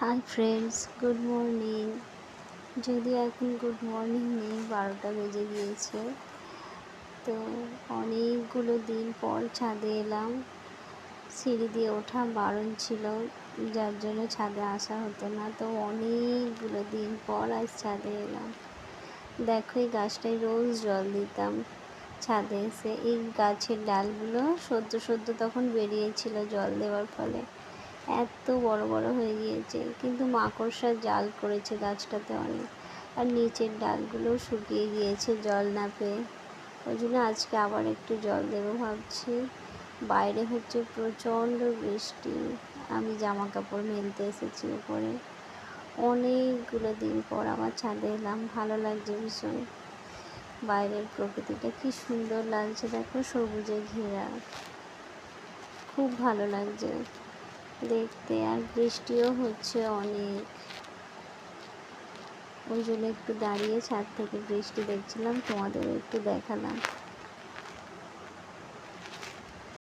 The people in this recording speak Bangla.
Hi friends, good morning. যদিও এখন গুড মর্নিং নেই, 12টা বেজে গিয়েছে। তো অনেকগুলো দিন পর ছাদে এলাম। সিঁড়ি দিয়ে ওঠা বারণ ছিল, যার জন্য ছাদে আসা হতো না। তো অনেকগুলো দিন পর আজ ছাদে এলাম। দেখো, এই গাছটায় রোজ জল দিতাম ছাদে এসে। এই গাছের ডালগুলো সদ্য তখন বেরিয়েছিল জল দেওয়ার ফলে, এত বড় বড় হয়ে গিয়েছে। কিন্তু মাকড়সা জাল করেছে গাছটাতে অনেক, আর নিচের ডালগুলোও শুকিয়ে গিয়েছে জল না পেয়ে। ওই জন্য আজকে আবার একটু জল দেবো ভাবছি। বাইরে হচ্ছে প্রচণ্ড বৃষ্টি। আমি জামা কাপড় মেলতে এসেছি উপরে। অনেকগুলো দিন পর আমার ছাদে এলাম, ভালো লাগছে ভীষণ। বাইরের প্রকৃতিটা কি সুন্দর লাগছে, দেখো, সবুজে ঘেরা, খুব ভালো লাগছে দেখতে। আর বৃষ্টিও হচ্ছে অনেক, ওই জন্য একটু দাঁড়িয়ে ছাদ থেকে বৃষ্টি দেখছিলাম, তোমাদেরও একটু দেখালাম।